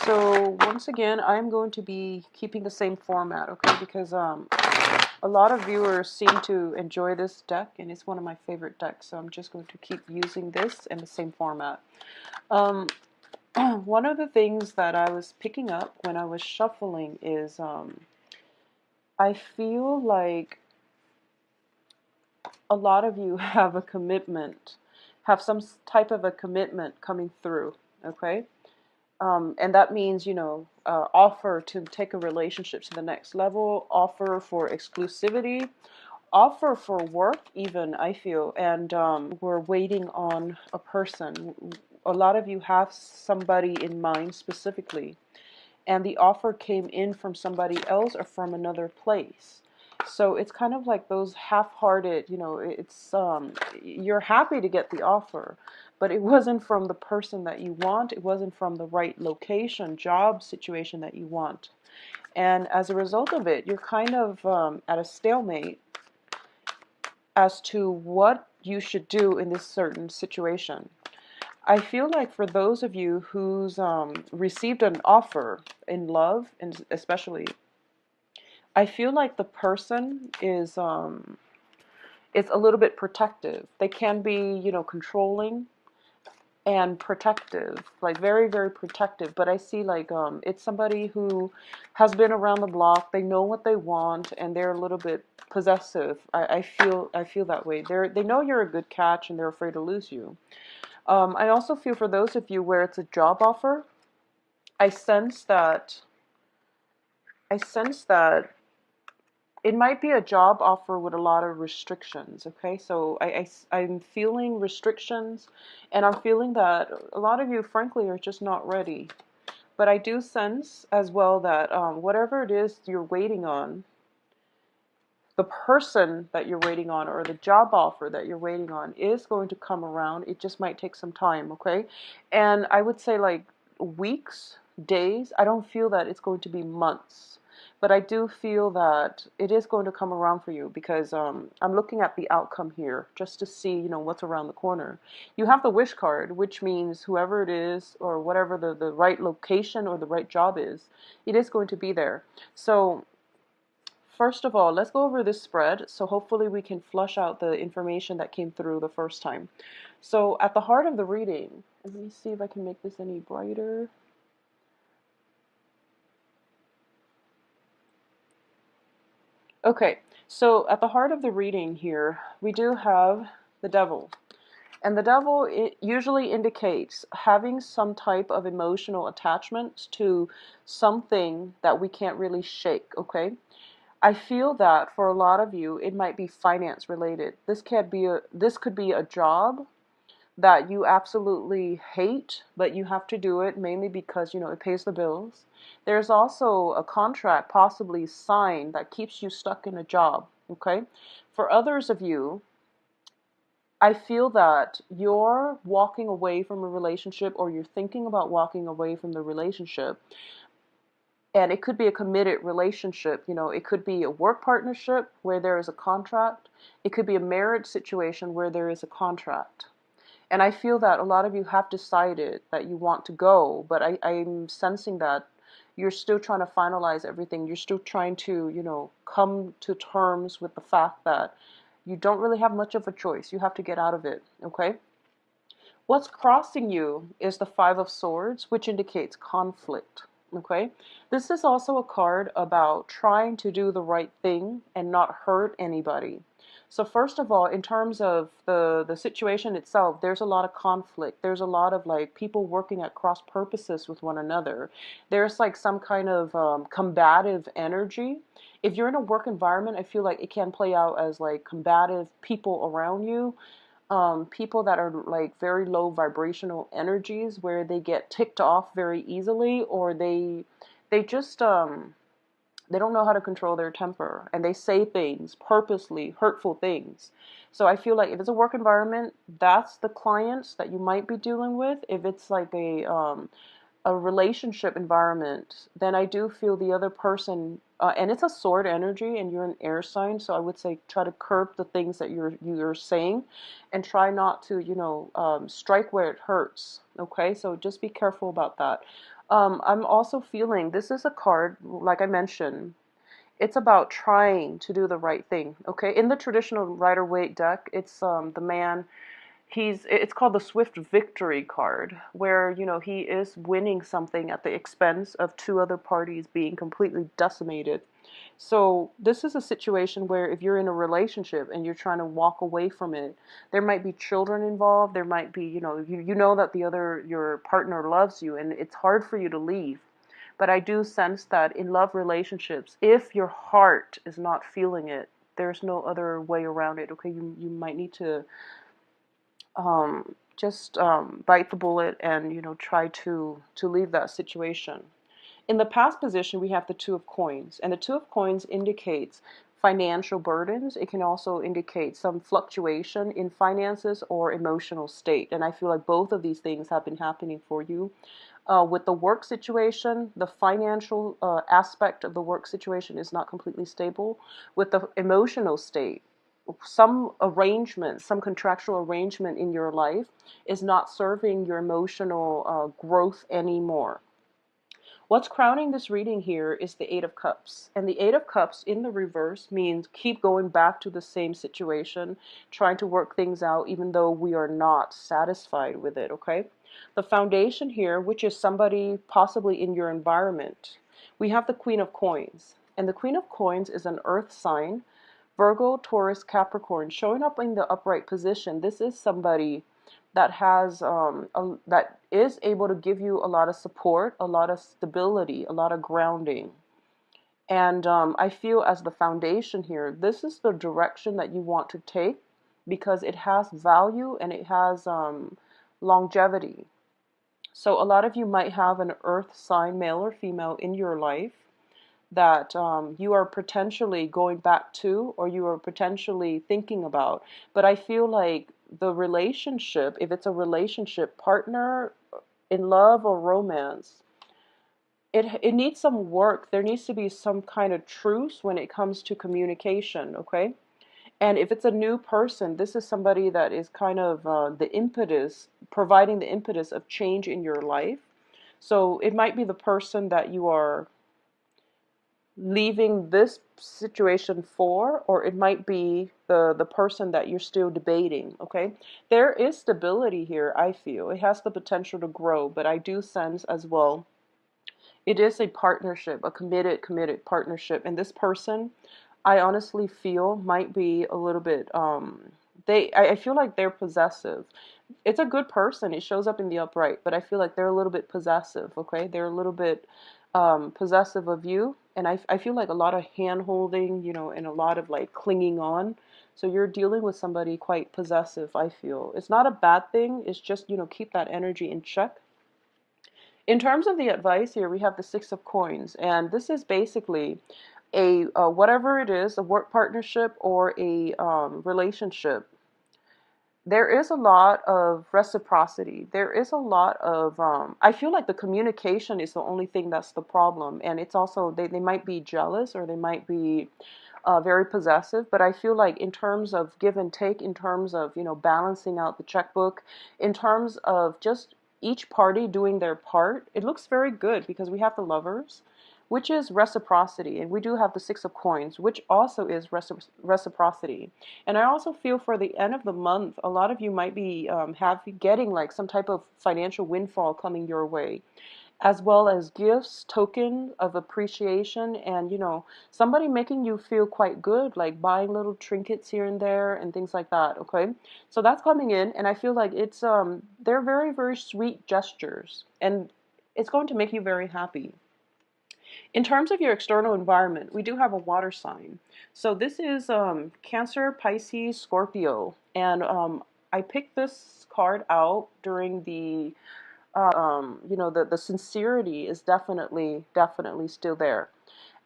So once again, I'm going to be keeping the same format, okay? Because a lot of viewers seem to enjoy this deck, and it's one of my favorite decks. So I'm just going to keep using this in the same format. One of the things that I was picking up when I was shuffling is I feel like a lot of you have a commitment, have some type of a commitment coming through, okay? And that means, offer to take a relationship to the next level, offer for exclusivity, offer for work even, I feel, and we're waiting on a person. A lot of you have somebody in mind specifically, and the offer came in from somebody else or from another place. So it's kind of like those half-hearted, it's you're happy to get the offer, but it wasn't from the person that you want. It wasn't from the right location, job situation that you want. And as a result of it, you're kind of at a stalemate as to what you should do in this certain situation. I feel like for those of you who's received an offer in love, and especially, I feel like the person is it's a little bit protective. They can be, controlling and protective, like very, very protective. But I see like it's somebody who has been around the block. They know what they want, and they're a little bit possessive. I feel that way. They know you're a good catch, and they're afraid to lose you. I also feel for those of you where it's a job offer, I sense that I sense that it might be a job offer with a lot of restrictions, okay? So I'm feeling restrictions, and I'm feeling that a lot of you, frankly, are just not ready. But I do sense as well that whatever it is you're waiting on, the person that you're waiting on or the job offer that you're waiting on is going to come around. It just might take some time, okay? And I would say like weeks, days. I don't feel that it's going to be months. But I do feel that it is going to come around for you because I'm looking at the outcome here just to see, what's around the corner. You have the wish card, which means whoever it is or whatever the right location or the right job is, it is going to be there. So first of all, let's go over this spread, so hopefully we can flush out the information that came through the first time. So at the heart of the reading, let me see if I can make this any brighter. Okay, so at the heart of the reading here, we do have the devil. And the devil, it usually indicates having some type of emotional attachment to something that we can't really shake, okay? I feel that for a lot of you, it might be finance related. This could be a job that you absolutely hate, but you have to do it mainly because, it pays the bills. There's also a contract possibly signed that keeps you stuck in a job, okay? For others of you, I feel that you're walking away from a relationship or you're thinking about walking away from the relationship. And it could be a committed relationship, it could be a work partnership where there is a contract. It could be a marriage situation where there is a contract. And I feel that a lot of you have decided that you want to go, but I'm sensing that you're still trying to finalize everything. You're still trying to, come to terms with the fact that you don't really have much of a choice. You have to get out of it, okay? What's crossing you is the Five of Swords, which indicates conflict, okay? This is also a card about trying to do the right thing and not hurt anybody. So first of all, in terms of the situation itself, there's a lot of conflict. There's a lot of like people working at cross purposes with one another. There's like some kind of combative energy. If you're in a work environment, I feel like it can play out as like combative people around you. People that are like very low vibrational energies where they get ticked off very easily, or they just they don't know how to control their temper, and they say things purposely, hurtful things. So I feel like if it's a work environment, that's the clients that you might be dealing with. If it's like a relationship environment, then I do feel the other person, and it's a sword energy, and you're an air sign, so I would say try to curb the things that you're saying, and try not to, strike where it hurts. Okay, so just be careful about that. I'm also feeling this is a card, like I mentioned, it's about trying to do the right thing. Okay, in the traditional Rider-Waite deck, it's the man. It's called the Swift Victory card, where he is winning something at the expense of two other parties being completely decimated. So this is a situation where if you're in a relationship and you're trying to walk away from it, there might be children involved. There might be, you know that your partner loves you, and it's hard for you to leave. But I do sense that in love relationships, if your heart is not feeling it, there's no other way around it. Okay, you might need to just bite the bullet and try to leave that situation. In the past position, we have the Two of Coins, and the Two of Coins indicates financial burdens. It can also indicate some fluctuation in finances or emotional state, and I feel like both of these things have been happening for you. With the work situation, the financial aspect of the work situation is not completely stable. With the emotional state, some arrangement, some contractual arrangement in your life is not serving your emotional growth anymore. What's crowning this reading here is the Eight of Cups. And the Eight of Cups in the reverse means keep going back to the same situation, trying to work things out even though we are not satisfied with it, okay? The foundation here, which is somebody possibly in your environment, we have the Queen of Coins. And the Queen of Coins is an earth sign, Virgo, Taurus, Capricorn, showing up in the upright position. This is somebody that that is able to give you a lot of support, a lot of stability, a lot of grounding. And I feel as the foundation here, this is the direction that you want to take because it has value and it has longevity. So a lot of you might have an earth sign, male or female, in your life that you are potentially going back to or you are potentially thinking about. But I feel like the relationship, if it's a relationship, partner in love or romance, it needs some work. There needs to be some kind of truce when it comes to communication, okay? And if it's a new person, this is somebody that is kind of the impetus, providing the impetus of change in your life. So it might be the person that you are leaving this situation for, or it might be the person that you're still debating, okay? There is stability here, I feel. It has the potential to grow, but I do sense as well it is a partnership, a committed partnership. And this person, I honestly feel might be a little bit I feel like they're possessive. It's a good person. It shows up in the upright, but I feel like they're a little bit possessive, okay? They're a little bit possessive of you. And I feel like a lot of hand holding, and a lot of like clinging on. So you're dealing with somebody quite possessive, I feel. It's not a bad thing. It's just, keep that energy in check. In terms of the advice here, we have the Six of Coins, and this is basically a whatever it is, a work partnership or a relationship. There is a lot of reciprocity. There is a lot of, I feel like the communication is the only thing that's the problem. And it's also, they might be jealous or they might be very possessive. But I feel like in terms of give and take, in terms of, balancing out the checkbook, in terms of just each party doing their part, it looks very good because we have the Lovers, which is reciprocity, and we do have the Six of Coins, which also is reciprocity. And I also feel for the end of the month, a lot of you might be getting like some type of financial windfall coming your way, as well as gifts, token of appreciation, and somebody making you feel quite good, like buying little trinkets here and there and things like that. Okay, so that's coming in, and I feel like it's they're very, very sweet gestures, and it's going to make you very happy. In terms of your external environment, we do have a water sign. So this is Cancer, Pisces, Scorpio. And I picked this card out during the sincerity is definitely still there.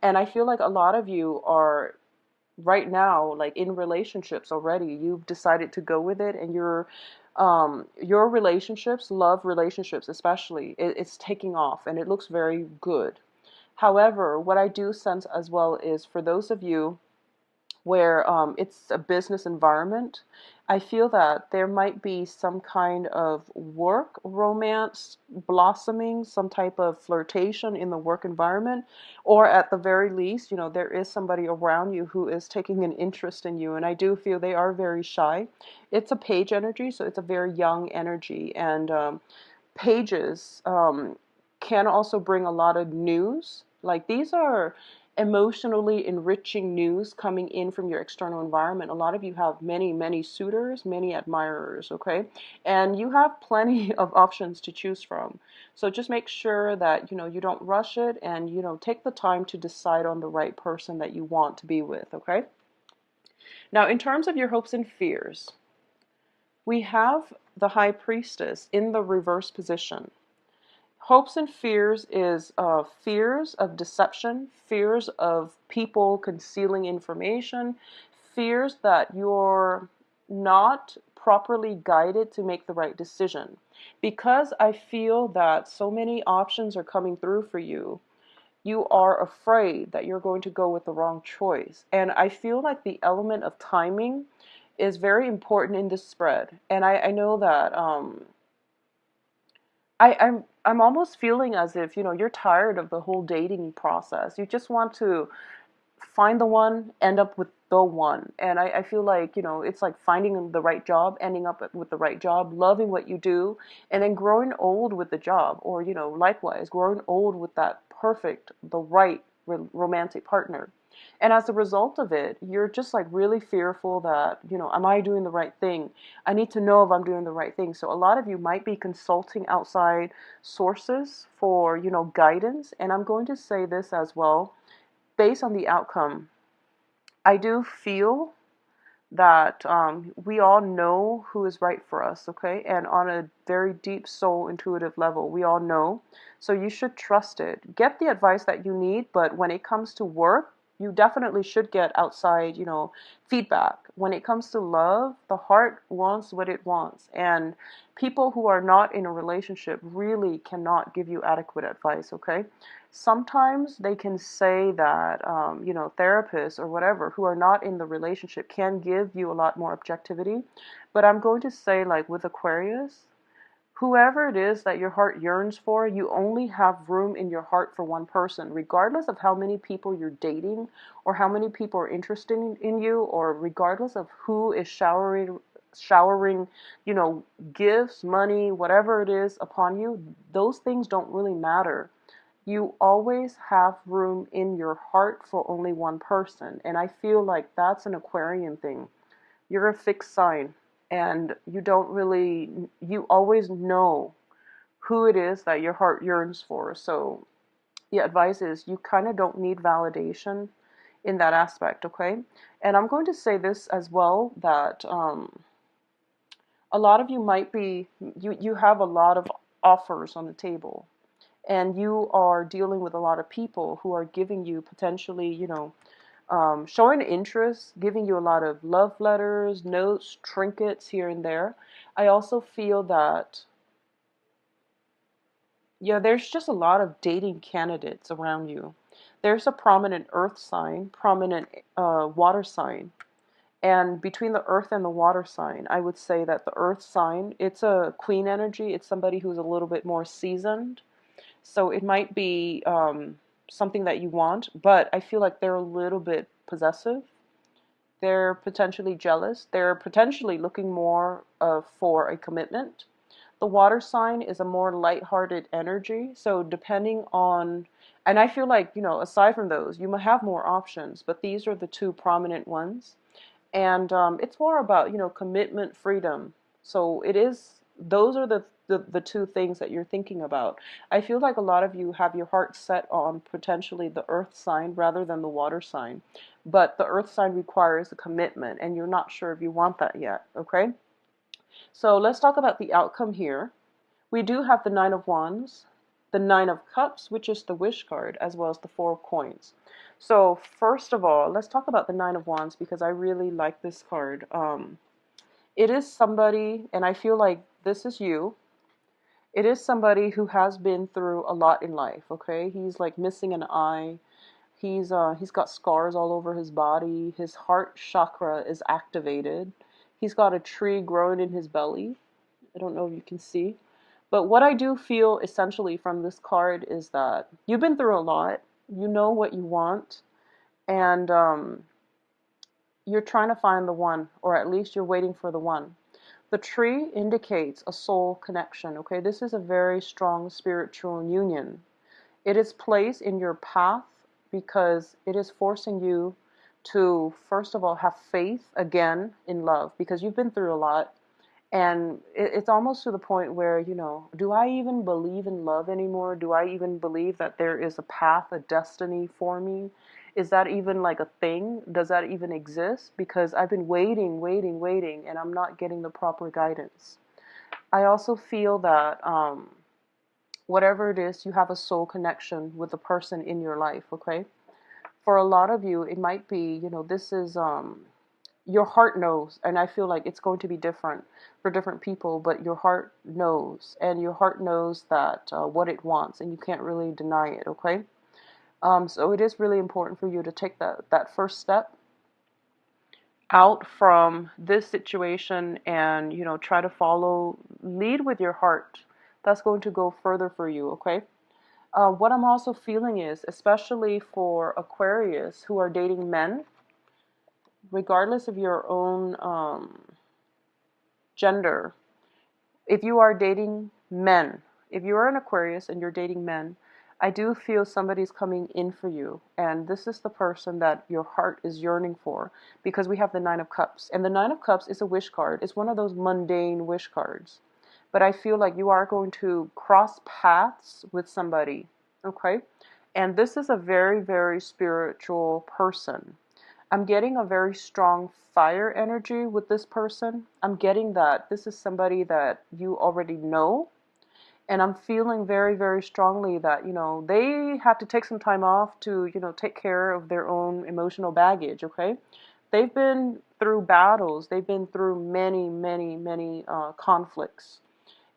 And I feel like a lot of you are right now, like in relationships already. You've decided to go with it, and your relationships, love relationships especially, it's taking off and it looks very good. However, what I do sense as well is for those of you where it's a business environment. I feel that there might be some kind of work romance blossoming, some type of flirtation in the work environment, or at the very least, there is somebody around you who is taking an interest in you. And I do feel they are very shy. It's a page energy, so it's a very young energy. And pages can also bring a lot of news. Like these are emotionally enriching news coming in from your external environment. A lot of you have many, many suitors, many admirers, okay? And you have plenty of options to choose from. So just make sure that, you don't rush it and, take the time to decide on the right person that you want to be with, okay? Now, in terms of your hopes and fears, we have the High Priestess in the reverse position. Hopes and fears is fears of deception, fears of people concealing information, fears that you're not properly guided to make the right decision. Because I feel that so many options are coming through for you, you are afraid that you're going to go with the wrong choice. And I feel like the element of timing is very important in this spread. And I know that I'm almost feeling as if, you're tired of the whole dating process. You just want to find the one, end up with the one. And I feel like, it's like finding the right job, ending up with the right job, loving what you do, and then growing old with the job. Or, likewise, growing old with that perfect, the right romantic partner. And as a result of it, you're just like really fearful that, am I doing the right thing? I need to know if I'm doing the right thing. So a lot of you might be consulting outside sources for, guidance. And I'm going to say this as well, based on the outcome. I do feel that we all know who is right for us, okay? And on a very deep soul intuitive level, we all know. So you should trust it. Get the advice that you need, but when it comes to work, you definitely should get outside, feedback. When it comes to love, the heart wants what it wants. And people who are not in a relationship really cannot give you adequate advice, okay? Sometimes they can say that, therapists or whatever who are not in the relationship can give you a lot more objectivity. But I'm going to say, like with Aquarius, whoever it is that your heart yearns for, you only have room in your heart for one person, regardless of how many people you're dating or how many people are interested in you, or regardless of who is showering, gifts, money, whatever it is upon you. Those things don't really matter. You always have room in your heart for only one person. And I feel like that's an Aquarian thing. You're a fixed sign, and you always know who it is that your heart yearns for. So the advice is you kind of don't need validation in that aspect, okay? And I'm going to say this as well, that a lot of you might be, you have a lot of offers on the table, and you are dealing with a lot of people who are giving you potentially, showing interest, giving you a lot of love letters, notes, trinkets here and there. I also feel that, yeah, there's just a lot of dating candidates around you. There's a prominent earth sign, prominent water sign. And between the earth and the water sign, I would say that the earth sign, it's a queen energy. It's somebody who's a little bit more seasoned. So it might be something that you want, but I feel like they're a little bit possessive. They're potentially jealous. They're potentially looking more for a commitment. The water sign is a more lighthearted energy. So depending on, and I feel like, aside from those, you might have more options, but these are the two prominent ones. And it's more about, commitment, freedom. So it is, those are the two things that you're thinking about. I feel like a lot of you have your heart set on potentially the earth sign rather than the water sign. But the earth sign requires a commitment, and you're not sure if you want that yet, okay? So let's talk about the outcome here. We do have the Nine of Wands, the Nine of Cups, which is the wish card, as well as the Four of Coins. So first of all, let's talk about the Nine of Wands, because I really like this card. It is somebody, and I feel like this is you. It is somebody who has been through a lot in life, okay? He's like missing an eye. He's got scars all over his body. His heart chakra is activated. He's got a tree growing in his belly. I don't know if you can see. But what I do feel essentially from this card is that you've been through a lot. You know what you want, and you're trying to find the one, or at least you're waiting for the one. The tree indicates a soul connection, okay? This is a very strong spiritual union. It is placed in your path because it is forcing you to, first of all, have faith again in love, because you've been through a lot. And it's almost to the point where, do I even believe in love anymore? Do I even believe that there is a path, a destiny for me? Is that even like a thing? Does that even exist? Because I've been waiting, waiting, waiting, and I'm not getting the proper guidance. I also feel that whatever it is, you have a soul connection with the person in your life, okay? For a lot of you, it might be, this is your heart knows, and I feel like it's going to be different for different people, but your heart knows, and your heart knows that what it wants, and you can't really deny it, okay? So it is really important for you to take that first step out from this situation and, try to lead with your heart. That's going to go further for you, okay? What I'm also feeling is, especially for Aquarius who are dating men, regardless of your own gender, if you are dating men, if you are an Aquarius and you're dating men, I do feel somebody's coming in for you. And this is the person that your heart is yearning for, because we have the Nine of Cups. And the Nine of Cups is a wish card. It's one of those mundane wish cards. But I feel like you are going to cross paths with somebody, okay? And this is a very, very spiritual person. I'm getting a very strong fire energy with this person. I'm getting that this is somebody that you already know. And I'm feeling very, very strongly that, they have to take some time off to, take care of their own emotional baggage, okay? They've been through battles. They've been through many, many, many conflicts.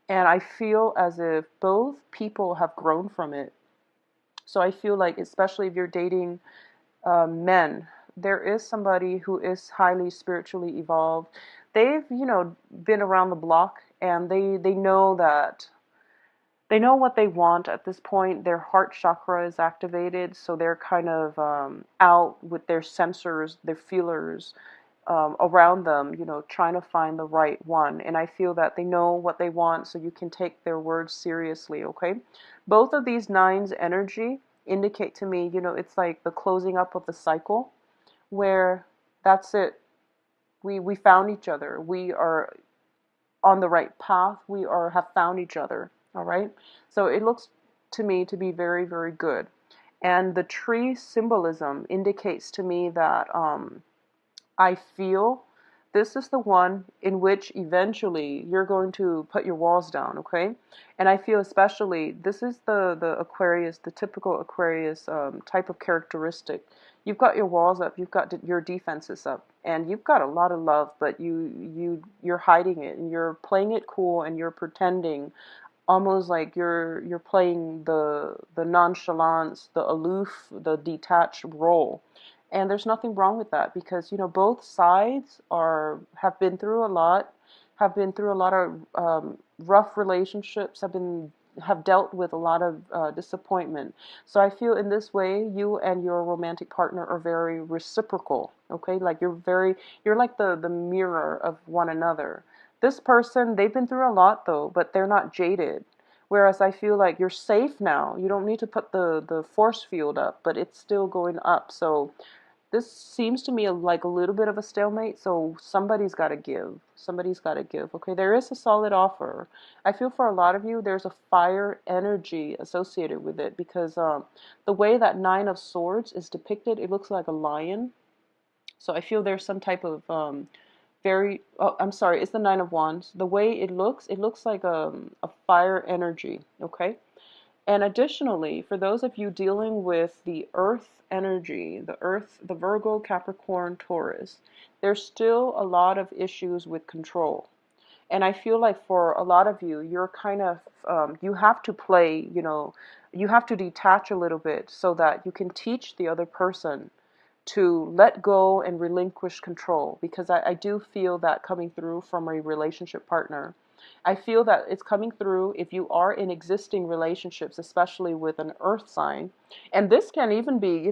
And I feel as if both people have grown from it. So I feel like, especially if you're dating men, there is somebody who is highly spiritually evolved. They've, been around the block, and they know that they know what they want at this point. Their heart chakra is activated, so they're kind of out with their sensors, their feelers around them, trying to find the right one. And I feel that they know what they want, so you can take their words seriously, okay? Both of these nines energy indicate to me, it's like the closing up of the cycle, where that's it. We found each other. We are on the right path. We have found each other. All right. So it looks to me to be very, very good. And the tree symbolism indicates to me that I feel this is the one in which eventually you're going to put your walls down, okay? And I feel especially this is the Aquarius, the typical Aquarius type of characteristic. You've got your walls up, you've got your defenses up, and you've got a lot of love, but you're hiding it, and you're playing it cool, and you're pretending, almost like you're playing the nonchalance, the aloof, the detached role. And there's nothing wrong with that, because both sides have been through a lot, of rough relationships, have dealt with a lot of disappointment. So I feel in this way, you and your romantic partner are very reciprocal. Okay, like you're like the mirror of one another. This person, they've been through a lot though, but they're not jaded. Whereas I feel like you're safe now. You don't need to put the force field up, but it's still going up. So this seems to me like a little bit of a stalemate, so somebody's got to give. Somebody's got to give. Okay, there is a solid offer. I feel for a lot of you, there's a fire energy associated with it, because the way that Nine of Swords is depicted, it looks like a lion. So I feel there's some type of I'm sorry, it's the Nine of Wands. The way it looks like a fire energy, okay? And additionally, for those of you dealing with the earth energy, the Virgo, Capricorn, Taurus, there's still a lot of issues with control. And I feel like for a lot of you, you're kind of, you have to play, you have to detach a little bit so that you can teach the other person to let go and relinquish control. Because I do feel that coming through from a relationship partner. I feel that it's coming through if you are in existing relationships, especially with an earth sign. And this can even be,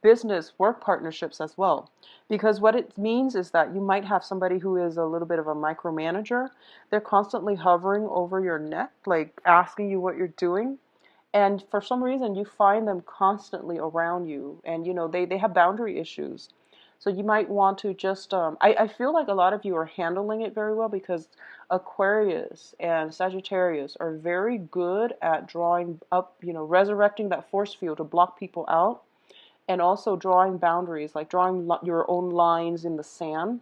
business work partnerships as well, because what it means is that you might have somebody who is a little bit of a micromanager. They're constantly hovering over your neck, like asking you what you're doing, and for some reason you find them constantly around you, and they have boundary issues. So you might want to just I feel like a lot of you are handling it very well, because Aquarius and Sagittarius are very good at drawing up, resurrecting that force field to block people out, and also drawing boundaries, like drawing your own lines in the sand.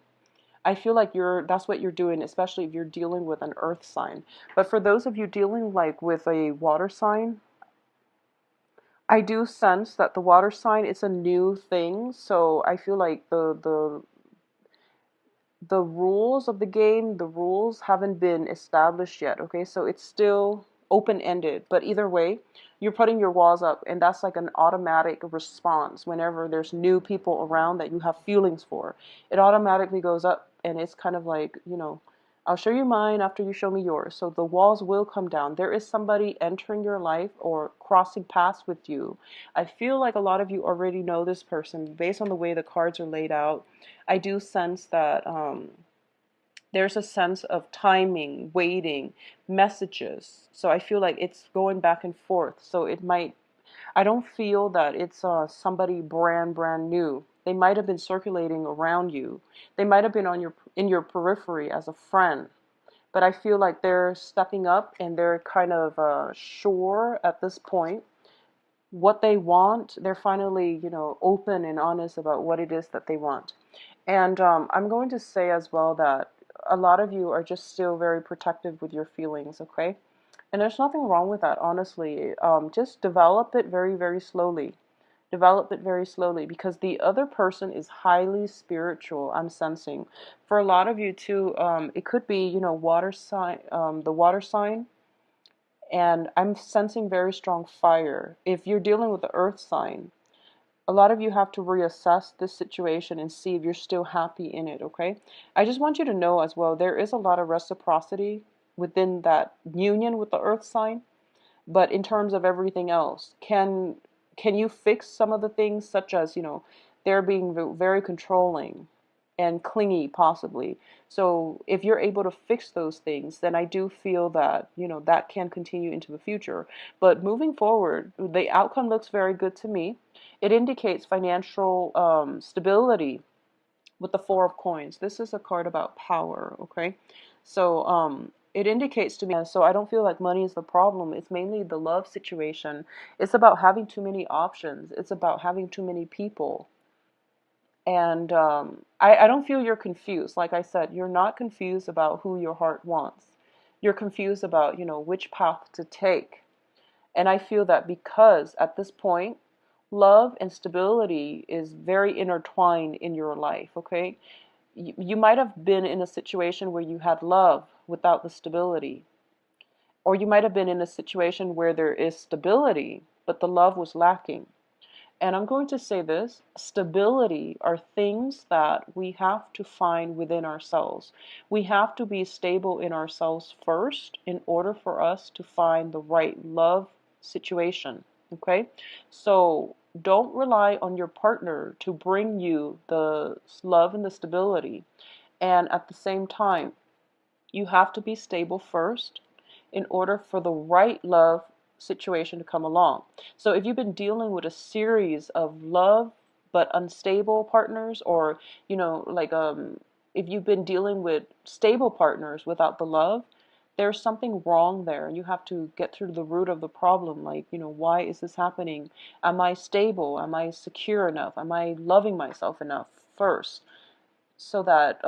I feel like that's what you're doing, especially if you're dealing with an earth sign. But for those of you dealing like with a water sign, I do sense that the water sign is a new thing. So I feel like the rules of the game, the rules haven't been established yet, okay? So it's still open-ended, but either way, you're putting your walls up, and that's like an automatic response whenever there's new people around that you have feelings for. It automatically goes up, and it's kind of like, I'll show you mine after you show me yours. So the walls will come down. There is somebody entering your life or crossing paths with you. I feel like a lot of you already know this person based on the way the cards are laid out. I do sense that there's a sense of timing, waiting, messages. So I feel like it's going back and forth. So I don't feel that it's somebody brand new. They might have been circulating around you. They might have been in your periphery as a friend. But I feel like they're stepping up, and they're kind of sure at this point what they want. They're finally, open and honest about what it is that they want. And I'm going to say as well that a lot of you are just still very protective with your feelings, okay? And there's nothing wrong with that, honestly. Just develop it very, very slowly. Develop it very slowly, because the other person is highly spiritual, I'm sensing. For a lot of you too, it could be, water sign, the water sign, and I'm sensing very strong fire. If you're dealing with the earth sign, a lot of you have to reassess this situation and see if you're still happy in it, okay? I just want you to know as well, there is a lot of reciprocity within that union with the earth sign, but in terms of everything else, can you fix some of the things, such as, they're being very controlling and clingy possibly. So if you're able to fix those things, then I do feel that, that can continue into the future. But moving forward, the outcome looks very good to me. It indicates financial stability with the Four of Coins. This is a card about power, okay? So it indicates to me, so I don't feel like money is the problem. It's mainly the love situation. It's about having too many options. It's about having too many people. And I don't feel you're confused. Like I said, you're not confused about who your heart wants. You're confused about, which path to take. And I feel that because at this point, love and stability is very intertwined in your life, okay? You might have been in a situation where you had love without the stability. Or you might have been in a situation where there is stability, but the love was lacking. And I'm going to say this, stability are things that we have to find within ourselves. We have to be stable in ourselves first in order for us to find the right love situation. Okay? So don't rely on your partner to bring you the love and the stability. And at the same time, you have to be stable first in order for the right love situation to come along. So if you've been dealing with a series of love but unstable partners, or like if you've been dealing with stable partners without the love, there's something wrong there. You have to get through the root of the problem. Like, why is this happening? Am I stable? Am I secure enough? Am I loving myself enough first, so that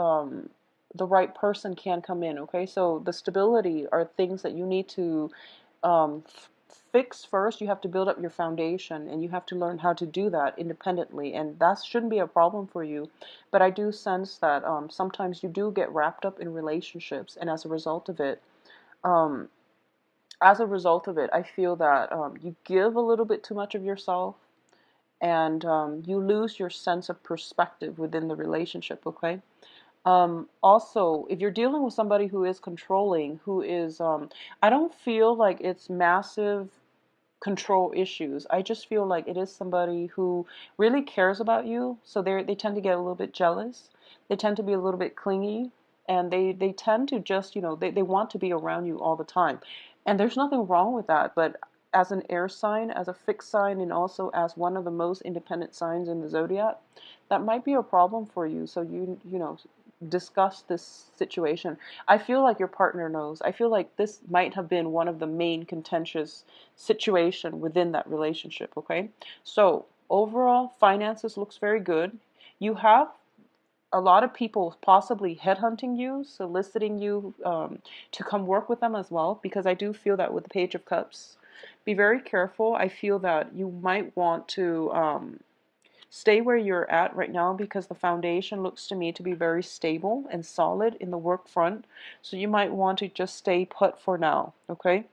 the right person can come in, okay? So the stability are things that you need to fix first, you have to build up your foundation, and you have to learn how to do that independently, and that shouldn't be a problem for you. But I do sense that sometimes you do get wrapped up in relationships, and um, as a result of it, I feel that you give a little bit too much of yourself, and you lose your sense of perspective within the relationship, okay? Also, if you're dealing with somebody who is controlling, I don't feel like it's massive control issues. I just feel like it is somebody who really cares about you. So they tend to get a little bit jealous. They tend to be a little bit clingy, and they tend to just, they want to be around you all the time. And there's nothing wrong with that, but as an air sign, as a fixed sign, and also as one of the most independent signs in the zodiac, that might be a problem for you. So discuss this situation. I feel like your partner knows. I feel like this might have been one of the main contentious situation within that relationship, okay? So, overall, finances looks very good. You have a lot of people possibly headhunting you, soliciting you to come work with them as well, because I do feel that with the Page of Cups, be very careful. I feel that you might want to stay where you're at right now, because the foundation looks to me to be very stable and solid in the work front. So you might want to just stay put for now, okay?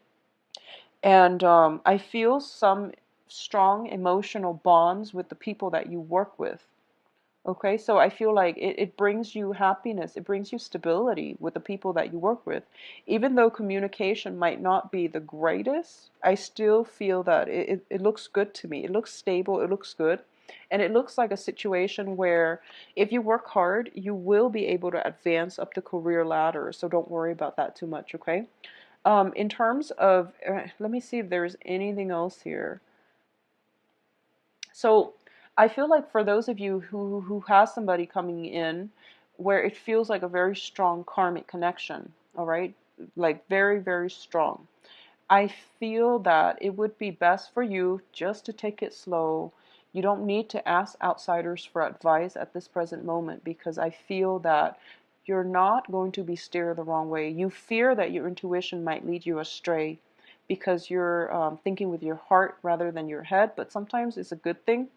And I feel some strong emotional bonds with the people that you work with. Okay, so I feel like it brings you happiness, it brings you stability with the people that you work with. Even though communication might not be the greatest, I still feel that it looks good to me. It looks stable, it looks good. And it looks like a situation where if you work hard, you will be able to advance up the career ladder. So don't worry about that too much, okay? In terms of, let me see if there's anything else here. So I feel like for those of you who has somebody coming in where it feels like a very strong karmic connection, all right? Like very, very strong. I feel that it would be best for you just to take it slow. You don't need to ask outsiders for advice at this present moment, because I feel that you're not going to be steered the wrong way. You fear that your intuition might lead you astray because you're thinking with your heart rather than your head, but sometimes it's a good thing.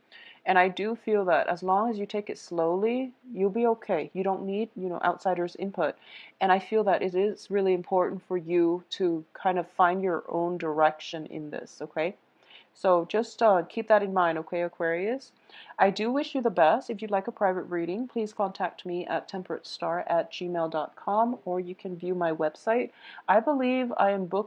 And I do feel that as long as you take it slowly, you'll be okay. You don't need, outsiders' input. And I feel that it is really important for you to kind of find your own direction in this, okay? So just keep that in mind, okay, Aquarius? I do wish you the best. If you'd like a private reading, please contact me at temperatestar@gmail.com, or you can view my website. I believe I am booked